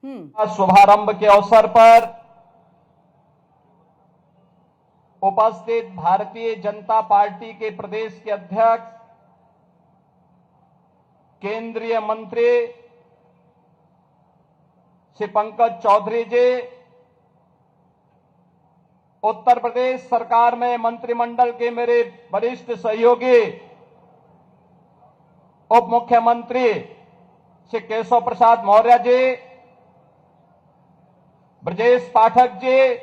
शुभारंभ के अवसर पर उपस्थित भारतीय जनता पार्टी के प्रदेश के अध्यक्ष, केंद्रीय मंत्री श्री पंकज चौधरी जी, उत्तर प्रदेश सरकार में मंत्रिमंडल के मेरे वरिष्ठ सहयोगी उप मुख्यमंत्री श्री केशव प्रसाद मौर्य जी, ब्रजेश पाठक जी,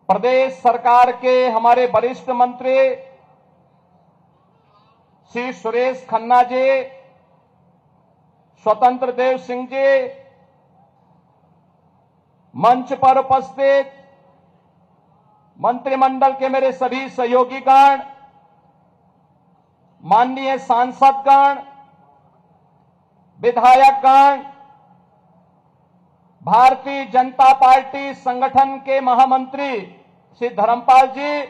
प्रदेश सरकार के हमारे वरिष्ठ मंत्री श्री सुरेश खन्ना जी, स्वतंत्र देव सिंह जी, मंच पर उपस्थित मंत्रिमंडल के मेरे सभी सहयोगीगण, माननीय सांसदगण, विधायकगण, भारतीय जनता पार्टी संगठन के महामंत्री श्री धर्मपाल जी,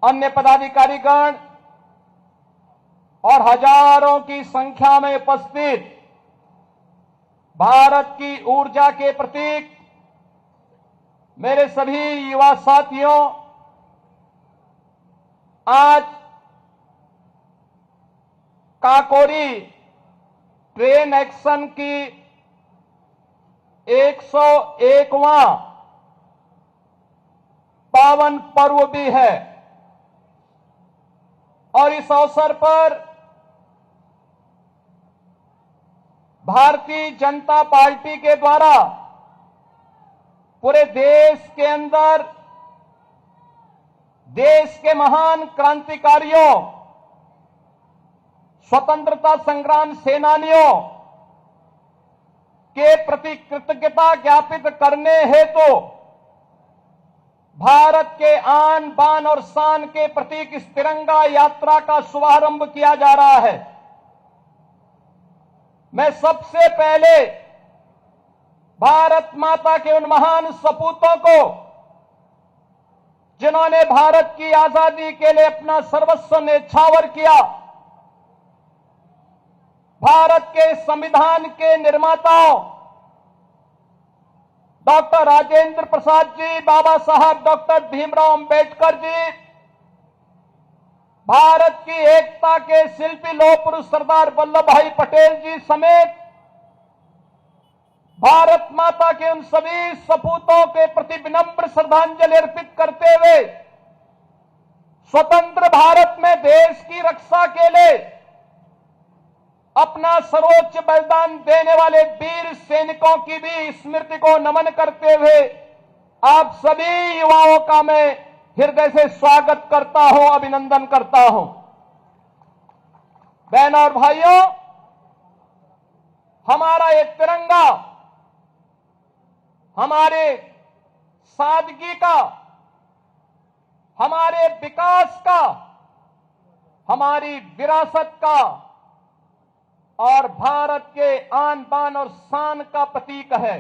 अन्य पदाधिकारीगण और हजारों की संख्या में उपस्थित भारत की ऊर्जा के प्रतीक मेरे सभी युवा साथियों, आज काकोरी ट्रेन एक्शन की 101वां पावन पर्व भी है और इस अवसर पर भारतीय जनता पार्टी के द्वारा पूरे देश के अंदर देश के महान क्रांतिकारियों, स्वतंत्रता संग्राम सेनानियों के प्रति कृतज्ञता ज्ञापित करने हेतु भारत के आन बान और शान के प्रतीक इस तिरंगा यात्रा का शुभारंभ किया जा रहा है। मैं सबसे पहले भारत माता के उन महान सपूतों को, जिन्होंने भारत की आजादी के लिए अपना सर्वस्व न्यौछावर किया, भारत के संविधान के निर्माताओं डॉक्टर राजेंद्र प्रसाद जी, बाबा साहब डॉक्टर भीमराव अंबेडकर जी, भारत की एकता के शिल्पी लौह पुरुष सरदार वल्लभ भाई पटेल जी समेत भारत माता के उन सभी सपूतों के प्रति विनम्र श्रद्धांजलि अर्पित करते हुए स्वतंत्र भारत में देश की रक्षा के लिए अपना सर्वोच्च बलिदान देने वाले वीर सैनिकों की भी स्मृति को नमन करते हुए आप सभी युवाओं का मैं हृदय से स्वागत करता हूं, अभिनंदन करता हूं। बहनों और भाइयों, हमारा ये तिरंगा हमारे सादगी का, हमारे विकास का, हमारी विरासत का और भारत के आन बान और शान का प्रतीक है।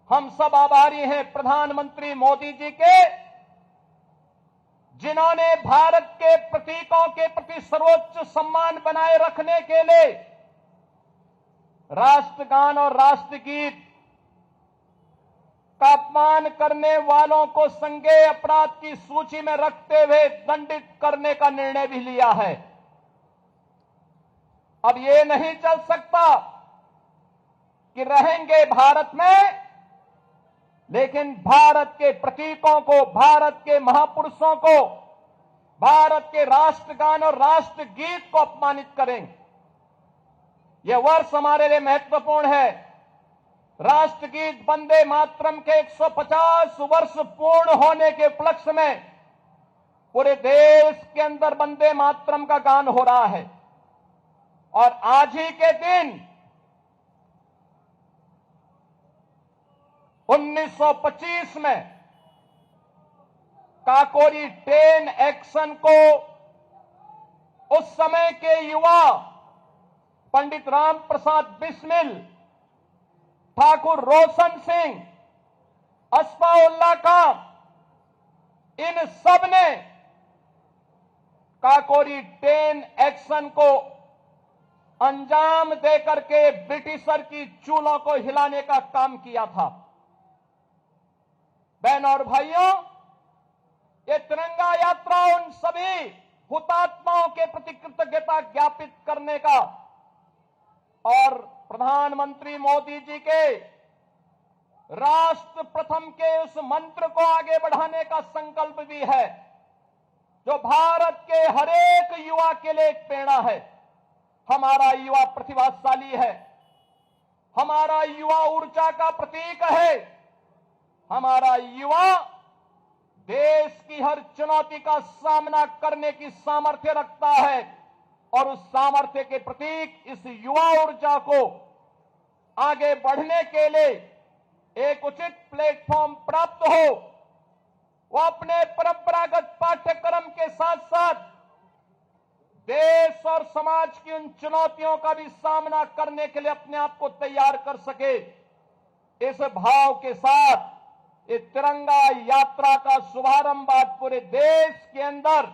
हम सब आभारी हैं प्रधानमंत्री मोदी जी के, जिन्होंने भारत के प्रतीकों के प्रति सर्वोच्च सम्मान बनाए रखने के लिए राष्ट्रगान और राष्ट्रगीत का अपमान करने वालों को संज्ञेय अपराध की सूची में रखते हुए दंडित करने का निर्णय भी लिया है। अब ये नहीं चल सकता कि रहेंगे भारत में, लेकिन भारत के प्रतीकों को, भारत के महापुरुषों को, भारत के राष्ट्रगान और राष्ट्रगीत को अपमानित करें। यह वर्ष हमारे लिए महत्वपूर्ण है। राष्ट्रगीत वंदे मातरम के 150 वर्ष पूर्ण होने के उपलक्ष्य में पूरे देश के अंदर वंदे मातरम का गान हो रहा है और आज ही के दिन 1925 में काकोरी ट्रेन एक्शन को उस समय के युवा पंडित राम प्रसाद बिस्मिल, ठाकुर रोशन सिंह, अस्फाउल्लाह खां, इन सब ने काकोरी 10 एक्शन को अंजाम देकर के ब्रिटिशर की चूलों को हिलाने का काम किया था। बहनों और भाइयों, ये तिरंगा यात्रा उन सभी हुतात्माओं के प्रति कृतज्ञता ज्ञापित करने का और प्रधानमंत्री मोदी जी के राष्ट्र प्रथम के उस मंत्र को आगे बढ़ाने का संकल्प भी है, जो भारत के हर एक युवा के लिए एक प्रेरणा है। हमारा युवा प्रतिभाशाली है, हमारा युवा ऊर्जा का प्रतीक है, हमारा युवा देश की हर चुनौती का सामना करने की सामर्थ्य रखता है और उस सामर्थ्य के प्रतीक इस युवा ऊर्जा को आगे बढ़ने के लिए एक उचित प्लेटफॉर्म प्राप्त हो, वो अपने परंपरागत पाठ्यक्रम के साथ साथ देश और समाज की उन चुनौतियों का भी सामना करने के लिए अपने आप को तैयार कर सके। इस भाव के साथ इस तिरंगा यात्रा का शुभारंभ आज पूरे देश के अंदर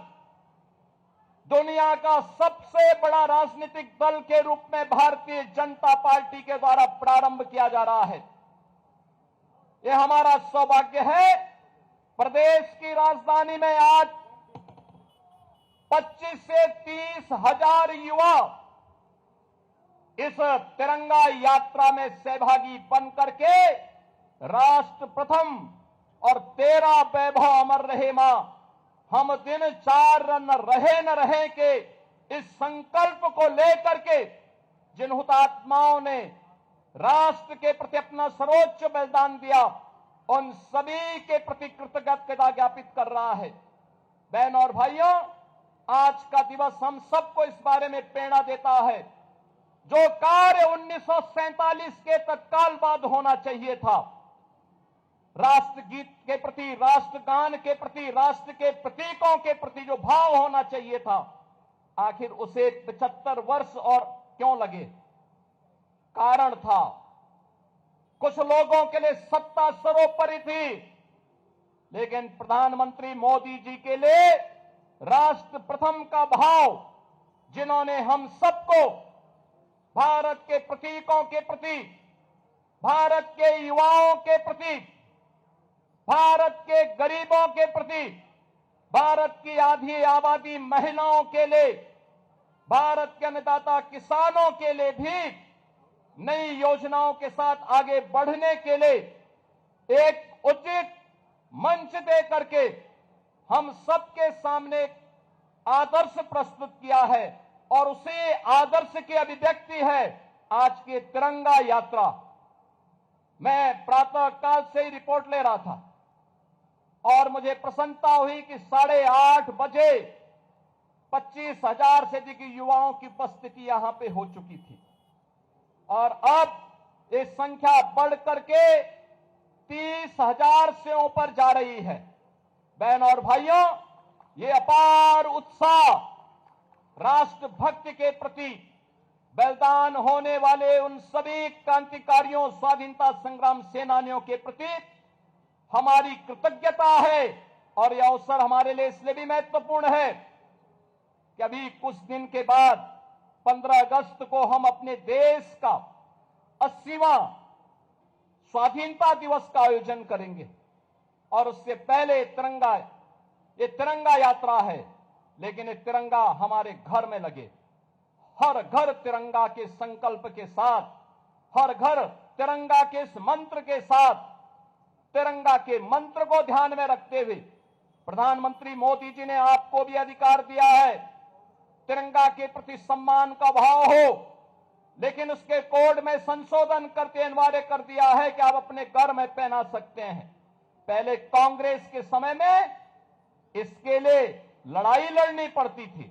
दुनिया का सबसे बड़ा राजनीतिक दल के रूप में भारतीय जनता पार्टी के द्वारा प्रारंभ किया जा रहा है। यह हमारा सौभाग्य है, प्रदेश की राजधानी में आज 25 से 30 हजार युवा इस तिरंगा यात्रा में सहभागी बन करके राष्ट्र प्रथम और तेरा वैभव अमर रहे मां, हम दिन 4 न रहे के इस संकल्प को लेकर के जिन हुतात्माओं ने राष्ट्र के प्रति अपना सर्वोच्च बलिदान दिया, उन सभी के प्रति कृतज्ञता ज्ञापित कर रहा है। बहनों और भाइयों, आज का दिवस हम सबको इस बारे में प्रेरणा देता है, जो कार्य 1947 के तत्काल बाद होना चाहिए था, राष्ट्र गीत के प्रति, राष्ट्रगान के प्रति, राष्ट्र के प्रतीकों के प्रति जो भाव होना चाहिए था, आखिर उसे 75 वर्ष और क्यों लगे? कारण था, कुछ लोगों के लिए सत्ता सर्वोपरि थी, लेकिन प्रधानमंत्री मोदी जी के लिए राष्ट्र प्रथम का भाव, जिन्होंने हम सबको भारत के प्रतीकों के प्रति, भारत के युवाओं के प्रति, भारत के गरीबों के प्रति, भारत की आधी आबादी महिलाओं के लिए, भारत के अन्नदाता किसानों के लिए भी नई योजनाओं के साथ आगे बढ़ने के लिए एक उचित मंच दे करके हम सबके सामने आदर्श प्रस्तुत किया है और उसी आदर्श की अभिव्यक्ति है आज की तिरंगा यात्रा। मैं प्रातः काल से ही रिपोर्ट ले रहा था और मुझे प्रसन्नता हुई कि 8:30 बजे 25,000 से अधिक युवाओं की उपस्थिति यहां पे हो चुकी थी और अब ये संख्या बढ़ करके 30,000 से ऊपर जा रही है। बहनों और भाइयों, ये अपार उत्साह राष्ट्रभक्ति के प्रति, बलिदान होने वाले उन सभी क्रांतिकारियों, स्वाधीनता संग्राम सेनानियों के प्रति हमारी कृतज्ञता है और यह अवसर हमारे लिए इसलिए भी महत्वपूर्ण है कि अभी कुछ दिन के बाद 15 अगस्त को हम अपने देश का 80वां स्वाधीनता दिवस का आयोजन करेंगे और उससे पहले ये तिरंगा यात्रा है, लेकिन ये तिरंगा हमारे घर में लगे, हर घर तिरंगा के संकल्प के साथ, हर घर तिरंगा के इस मंत्र के साथ, तिरंगा के मंत्र को ध्यान में रखते हुए प्रधानमंत्री मोदी जी ने आपको भी अधिकार दिया है, तिरंगा के प्रति सम्मान का भाव हो, लेकिन उसके कोड में संशोधन करके अनिवार्य कर दिया है कि आप अपने घर में पहना सकते हैं। पहले कांग्रेस के समय में इसके लिए लड़ाई लड़नी पड़ती थी,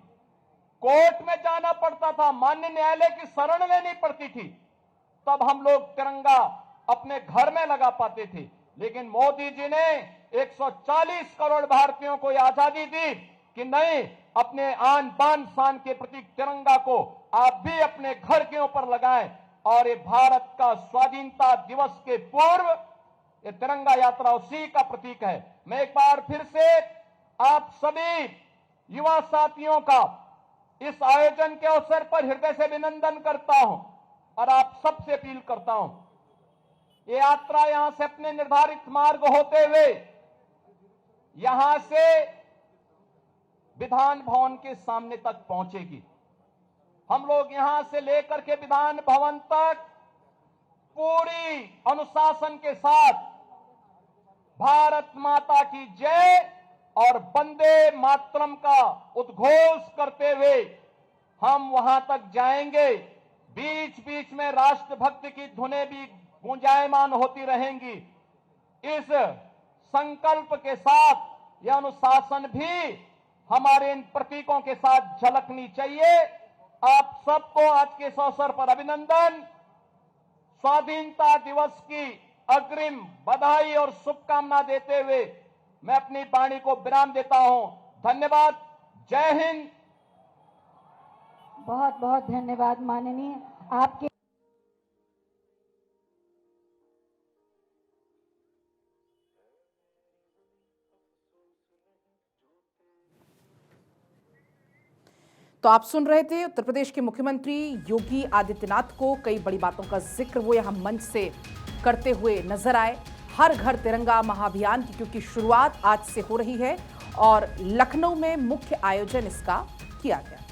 कोर्ट में जाना पड़ता था, माननीय न्यायालय की शरण लेनी पड़ती थी, तब हम लोग तिरंगा अपने घर में लगा पाते थे। लेकिन मोदी जी ने 140 करोड़ भारतीयों को आजादी दी कि नहीं, अपने आन बान शान के प्रतीक तिरंगा को आप भी अपने घर के ऊपर लगाएं और ये भारत का स्वाधीनता दिवस के पूर्व ये तिरंगा यात्रा उसी का प्रतीक है। मैं एक बार फिर से आप सभी युवा साथियों का इस आयोजन के अवसर पर हृदय से अभिनंदन करता हूं और आप सबसे अपील करता हूं, ये यात्रा यहां से अपने निर्धारित मार्ग होते हुए यहां से विधान भवन के सामने तक पहुंचेगी। हम लोग यहां से लेकर के विधान भवन तक पूरी अनुशासन के साथ भारत माता की जय और वंदे मातरम का उद्घोष करते हुए हम वहां तक जाएंगे। बीच बीच में राष्ट्रभक्ति की धुनें भी गुंजायमान होती रहेंगी। इस संकल्प के साथ यह अनुशासन भी हमारे इन प्रतीकों के साथ झलकनी चाहिए। आप सबको आज के इस अवसर पर अभिनंदन, स्वाधीनता दिवस की अग्रिम बधाई और शुभकामना देते हुए मैं अपनी वाणी को विराम देता हूं। धन्यवाद। जय हिंद। बहुत बहुत धन्यवाद माननीय आपके। तो आप सुन रहे थे उत्तर प्रदेश के मुख्यमंत्री योगी आदित्यनाथ को कई बड़ी बातों का जिक्र वो यहां मंच से करते हुए नजर आए। हर घर तिरंगा महाअभियान की क्योंकि शुरुआत आज से हो रही है और लखनऊ में मुख्य आयोजन इसका किया गया।